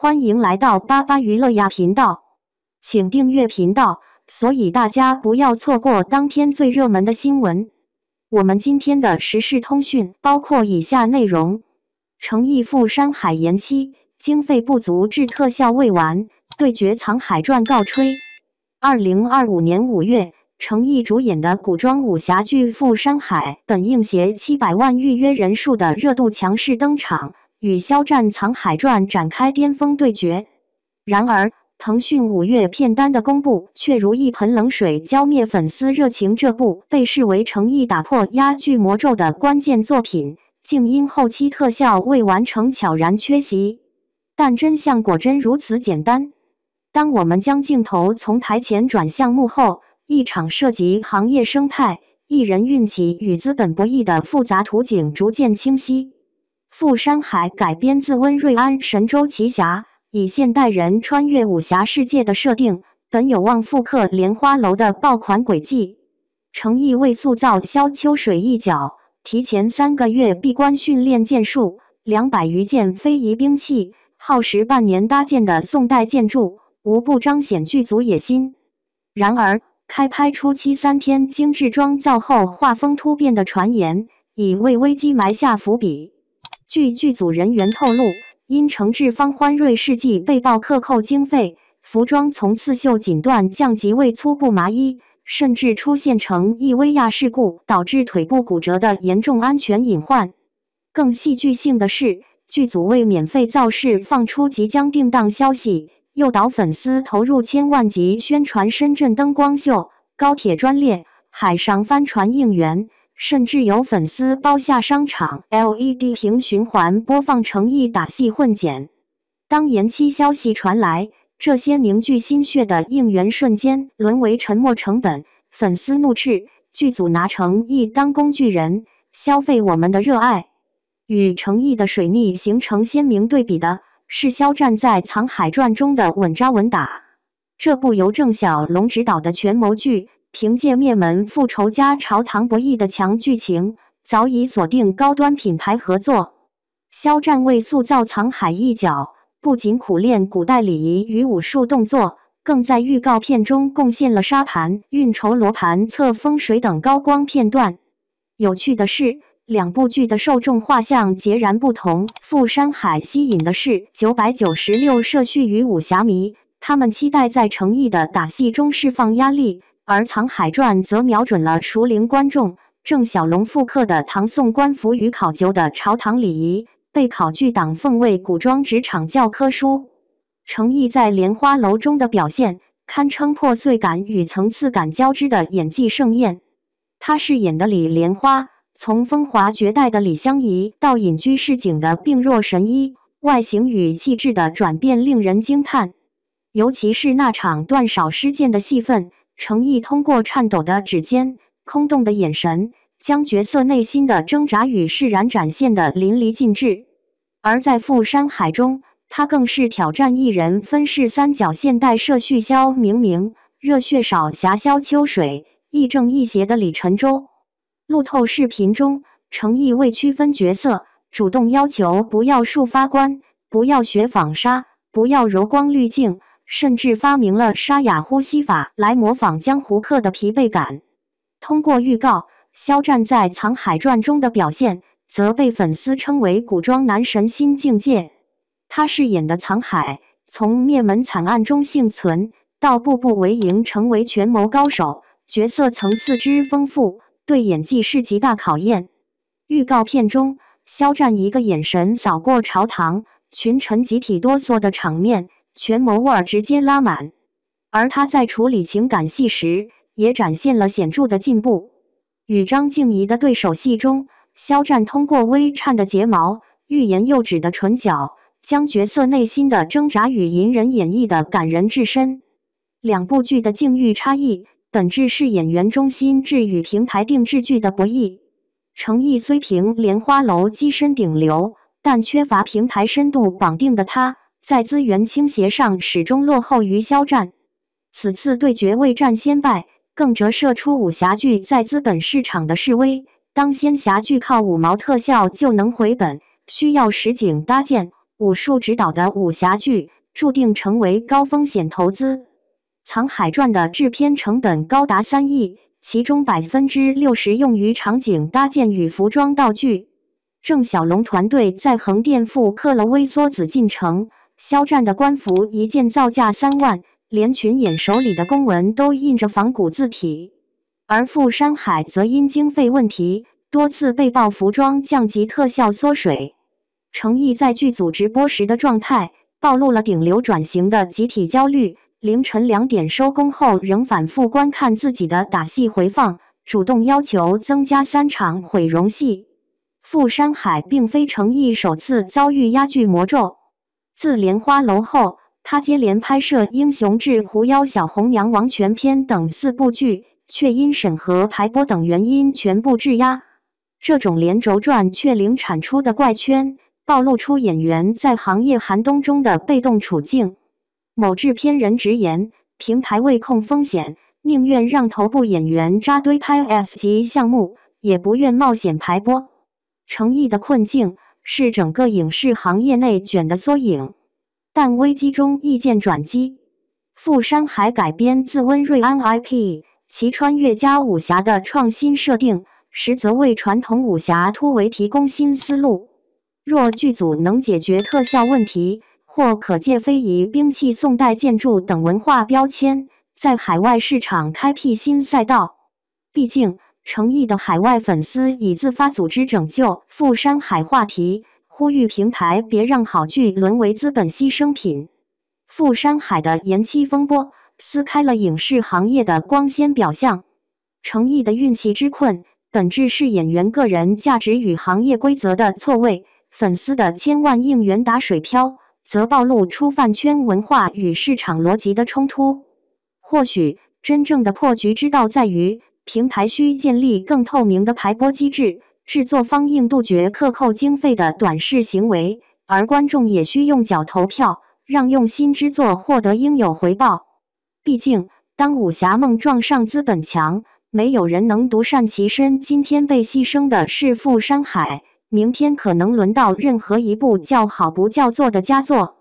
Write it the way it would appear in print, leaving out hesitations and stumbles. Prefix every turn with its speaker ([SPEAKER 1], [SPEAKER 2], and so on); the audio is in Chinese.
[SPEAKER 1] 欢迎来到巴巴娱乐呀频道，请订阅频道，所以大家不要错过当天最热门的新闻。我们今天的时事通讯包括以下内容：诚意赴山海延期，经费不足致特效未完，对决藏海传告吹。2025年5月，诚意主演的古装武侠剧《赴山海》本应携700万预约人数的热度强势登场，与肖战《藏海传》展开巅峰对决。然而，腾讯5月片单的公布却如一盆冷水浇灭粉丝热情。这部被视为诚意打破压剧魔咒的关键作品，竟因后期特效未完成悄然缺席。但真相果真如此简单？当我们将镜头从台前转向幕后，一场涉及行业生态、艺人运气与资本博弈的复杂图景逐渐清晰。赴山海改编自温瑞安神州奇侠，以现代人穿越武侠世界的设定，本有望复刻莲花楼的爆款轨迹。诚意为塑造萧秋水一角，提前3个月闭关训练剑术，200余件非遗兵器，耗时半年搭建的宋代建筑，无不彰显剧组野心。然而，开拍初期3天精致妆造后画风突变的传言，已为危机埋下伏笔。据剧组人员透露，因承制方欢瑞世纪被曝克扣经费，服装从刺绣锦缎降级为粗布麻衣，甚至出现成意威亚事故导致腿部骨折的严重安全隐患。更戏剧性的是，剧组为免费造势放出即将定档消息，诱导粉丝投入千万级宣传深圳灯光秀、高铁专列、海上帆船应援，甚至有粉丝包下商场 LED 屏循环播放诚意打戏混剪。当延期消息传来，这些凝聚心血的应援瞬间沦为沉没成本，粉丝怒斥剧组拿诚意当工具人，消费我们的热爱。与诚意的水逆形成鲜明对比的是肖战在《藏海传》中的稳扎稳打。这部由郑晓龙执导的权谋剧，凭借灭门复仇加朝堂博弈的强剧情，早已锁定高端品牌合作。肖战为塑造藏海一角，不仅苦练古代礼仪与武术动作，更在预告片中贡献了沙盘、运筹罗盘、测风水等高光片段。有趣的是，两部剧的受众画像截然不同。赴山海吸引的是996社畜与武侠迷，他们期待在诚意的打戏中释放压力，而《藏海传》则瞄准了熟龄观众。郑晓龙复刻的唐宋官服与考究的朝堂礼仪，被考据党奉为古装职场教科书。诚意在莲花楼中的表现，堪称破碎感与层次感交织的演技盛宴。他饰演的李莲花，从风华绝代的李香怡到隐居市井的病弱神医，外形与气质的转变令人惊叹。尤其是那场断手失剑的戏份，诚意通过颤抖的指尖、空洞的眼神，将角色内心的挣扎与释然展现得淋漓尽致。而在赴山海中，他更是挑战一人分饰三角现代社畜肖明明、热血少侠萧秋水、亦正亦邪的李晨舟。路透视频中，诚意为区分角色，主动要求不要束发冠，不要学纺纱，不要柔光滤镜，甚至发明了沙哑呼吸法来模仿江湖客的疲惫感。通过预告，肖战在《藏海传》中的表现则被粉丝称为古装男神新境界。他饰演的藏海，从灭门惨案中幸存，到步步为营成为权谋高手，角色层次之丰富，对演技是极大考验。预告片中，肖战一个眼神扫过朝堂，群臣集体哆嗦的场面，权谋味儿直接拉满。而他在处理情感戏时，也展现了显著的进步。与张婧仪的对手戏中，肖战通过微颤的睫毛、欲言又止的唇角，将角色内心的挣扎与隐忍演绎的感人至深。两部剧的境遇差异，本质是演员中心制与平台定制剧的博弈。诚意虽凭莲花楼跻身顶流，但缺乏平台深度绑定的他，在资源倾斜上始终落后于肖战。此次对决未占先败，更折射出武侠剧在资本市场的式微。当仙侠剧靠5毛特效就能回本，需要实景搭建，武术指导的武侠剧注定成为高风险投资。《藏海传》的制片成本高达3亿，其中60%用于场景搭建与服装道具。郑晓龙团队在横店复刻了微缩紫禁城，肖战的官服一件造价3万，连群演手里的公文都印着仿古字体。而富山海则因经费问题，多次被曝服装降级、特效缩水。程毅在剧组直播时的状态，暴露了顶流转型的集体焦虑。凌晨2点收工后，仍反复观看自己的打戏回放，主动要求增加3场毁容戏。富山海并非程毅首次遭遇压剧魔咒，自莲花楼后，他接连拍摄《英雄志》《狐妖小红娘》《王权篇》等4部剧，却因审核排播等原因全部质押。这种连轴转却零产出的怪圈，暴露出演员在行业寒冬中的被动处境。某制片人直言，平台为控风险，宁愿让头部演员扎堆拍 S 级项目，也不愿冒险排播。程毅的困境是整个影视行业内卷的缩影，但危机中亦见转机。富山海改编自温瑞安 IP， 其穿越加武侠的创新设定，实则为传统武侠突围提供新思路。若剧组能解决特效问题，或可借非遗兵器、宋代建筑等文化标签，在海外市场开辟新赛道。毕竟，程毅的海外粉丝已自发组织拯救富山海话题，呼吁平台别让好剧沦为资本牺牲品。富山海的延期风波撕开了影视行业的光鲜表象。程毅的运气之困，本质是演员个人价值与行业规则的错位；粉丝的千万应援打水漂，则暴露出饭圈文化与市场逻辑的冲突。或许真正的破局之道在于，平台需建立更透明的排播机制，制作方应杜绝克扣经费的短视行为，而观众也需用脚投票，让用心之作获得应有回报。毕竟，当武侠梦撞上资本墙，没有人能独善其身。今天被牺牲的是富山海，明天可能轮到任何一部叫好不叫座的佳作。